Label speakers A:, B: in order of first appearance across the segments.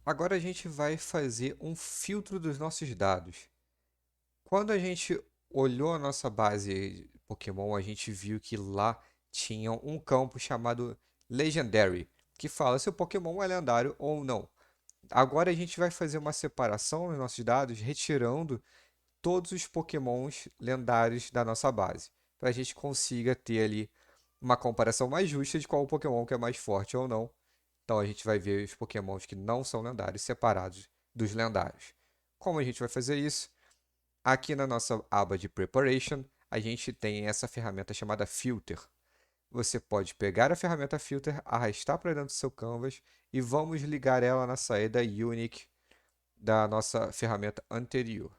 A: Agora a gente vai fazer um filtro dos nossos dados. Quando a gente olhou a nossa base Pokémon, a gente viu que lá tinha um campo chamado Legendary, que fala se o Pokémon é lendário ou não. Agora a gente vai fazer uma separação nos nossos dados, retirando todos os Pokémons lendários da nossa base, para a gente consiga ter ali uma comparação mais justa de qual Pokémon que é mais forte ou não. Então a gente vai ver os Pokémons que não são lendários separados dos lendários. Como a gente vai fazer isso? Aqui na nossa aba de Preparation, a gente tem essa ferramenta chamada Filter. Você pode pegar a ferramenta Filter, arrastar para dentro do seu canvas e vamos ligar ela na saída Unique da nossa ferramenta anterior.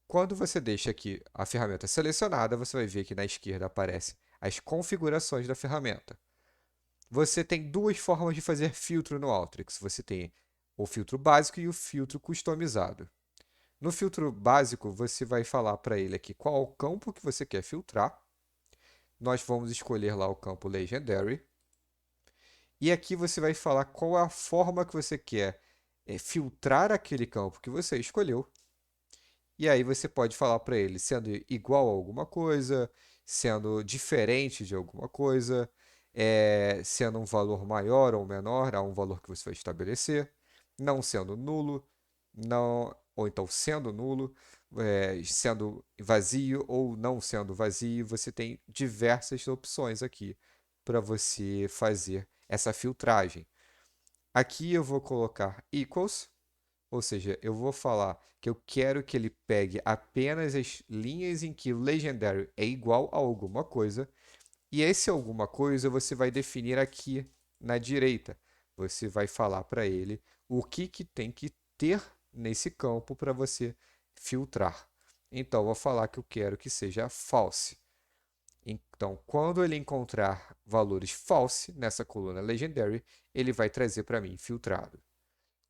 A: Quando você deixa aqui a ferramenta selecionada, você vai ver que na esquerda aparece as configurações da ferramenta. Você tem duas formas de fazer filtro no Alteryx. Você tem o filtro básico e o filtro customizado. No filtro básico, você vai falar para ele aqui qual o campo que você quer filtrar. Nós vamos escolher lá o campo Legendary. E aqui você vai falar qual é a forma que você quer filtrar aquele campo que você escolheu. E aí você pode falar para ele sendo igual a alguma coisa, sendo diferente de alguma coisa, sendo um valor maior ou menor a um valor que você vai estabelecer, não sendo nulo, não, ou então sendo nulo, sendo vazio ou não sendo vazio. Você tem diversas opções aqui para você fazer essa filtragem. Aqui eu vou colocar equals, ou seja, eu vou falar que eu quero que ele pegue apenas as linhas em que o Legendary é igual a alguma coisa, e esse alguma coisa você vai definir aqui na direita. Você vai falar para ele o que tem que ter nesse campo para você filtrar. Então, eu vou falar que eu quero que seja false. Então, quando ele encontrar valores false nessa coluna Legendary, ele vai trazer para mim filtrado.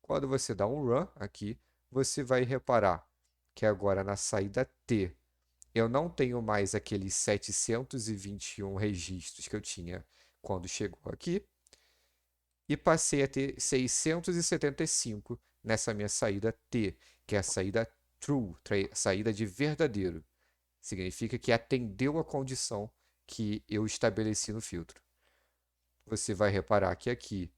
A: Quando você dá um run aqui, você vai reparar que agora na saída T eu não tenho mais aqueles 721 registros que eu tinha quando chegou aqui e passei a ter 675 nessa minha saída T, que é a saída true, saída de verdadeiro. Significa que atendeu a condição que eu estabeleci no filtro. Você vai reparar que aqui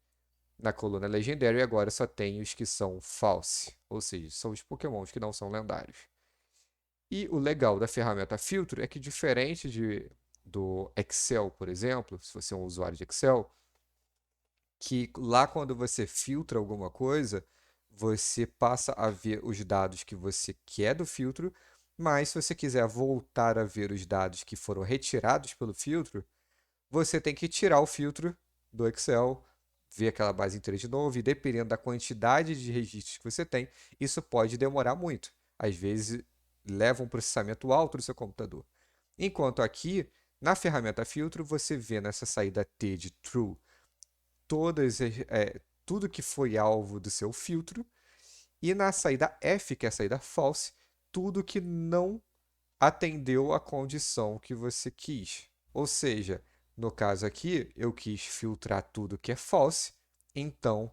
A: na coluna Legendary agora só tem os que são false, ou seja, são os Pokémons que não são lendários. E o legal da ferramenta filtro é que diferente do Excel, por exemplo, se você é um usuário de Excel, que lá quando você filtra alguma coisa, você passa a ver os dados que você quer do filtro, mas se você quiser voltar a ver os dados que foram retirados pelo filtro, você tem que tirar o filtro do Excel, ver aquela base inteira de novo, e dependendo da quantidade de registros que você tem, isso pode demorar muito. Às vezes leva um processamento alto do seu computador. Enquanto aqui, na ferramenta filtro, você vê nessa saída T de true tudo que foi alvo do seu filtro, e na saída F, que é a saída false, tudo que não atendeu a condição que você quis. Ou seja, no caso aqui, eu quis filtrar tudo que é false, então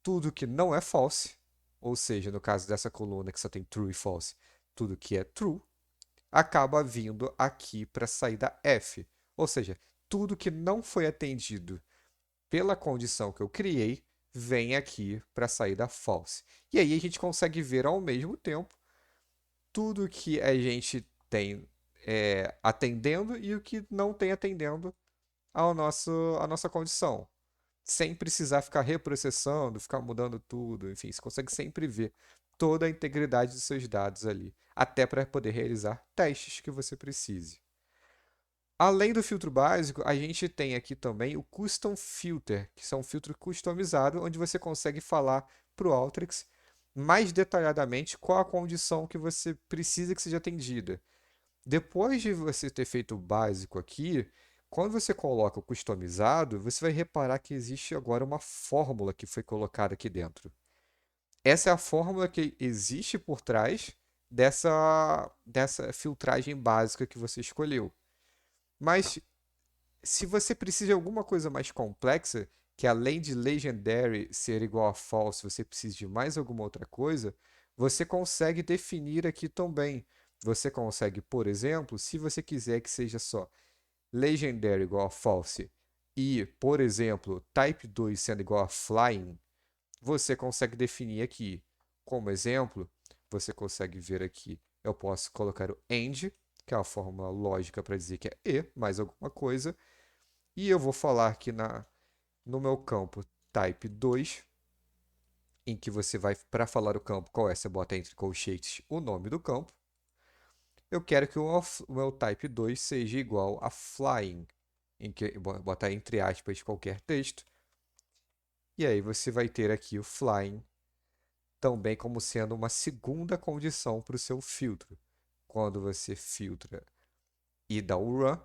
A: tudo que não é false, ou seja, no caso dessa coluna que só tem true e false, tudo que é true, acaba vindo aqui para a saída F. Ou seja, tudo que não foi atendido pela condição que eu criei, vem aqui para a saída false. E aí a gente consegue ver ao mesmo tempo tudo que a gente tem atendendo e o que não tem atendendo à nossa condição. Sem precisar ficar reprocessando, ficar mudando tudo. Enfim, você consegue sempre ver toda a integridade dos seus dados ali, até para poder realizar testes que você precise. Além do filtro básico, a gente tem aqui também o Custom Filter, que são um filtro customizado, onde você consegue falar para o Alteryx mais detalhadamente qual a condição que você precisa que seja atendida. Depois de você ter feito o básico aqui, quando você coloca o customizado, você vai reparar que existe agora uma fórmula que foi colocada aqui dentro. Essa é a fórmula que existe por trás dessa filtragem básica que você escolheu. Mas se você precisa de alguma coisa mais complexa, que além de legendary ser igual a false, você precisa de mais alguma outra coisa, você consegue definir aqui também. Você consegue, por exemplo, se você quiser que seja só legendary igual a false e, por exemplo, type 2 sendo igual a flying, você consegue definir aqui. Como exemplo, você consegue ver aqui, eu posso colocar o AND, que é a fórmula lógica para dizer que é E mais alguma coisa, e eu vou falar aqui no meu campo type 2, em que você vai, para falar o campo qual é, você bota entre colchetes o nome do campo. Eu quero que o meu type 2 seja igual a flying, em que botar entre aspas qualquer texto. E aí você vai ter aqui o flying também como sendo uma segunda condição para o seu filtro. Quando você filtra e dá o run,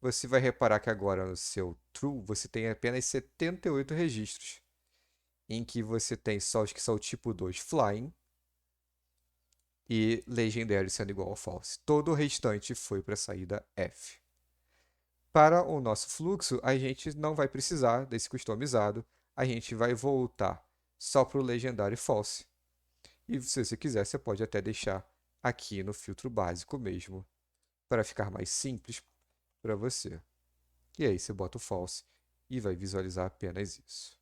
A: você vai reparar que agora no seu true você tem apenas 78 registros, em que você tem só os que são tipo 2 flying e legendary sendo igual a false. Todo o restante foi para a saída F. Para o nosso fluxo, a gente não vai precisar desse customizado, a gente vai voltar só para o legendary false. E se você quiser, você pode até deixar aqui no filtro básico mesmo, para ficar mais simples para você. E aí você bota o false e vai visualizar apenas isso.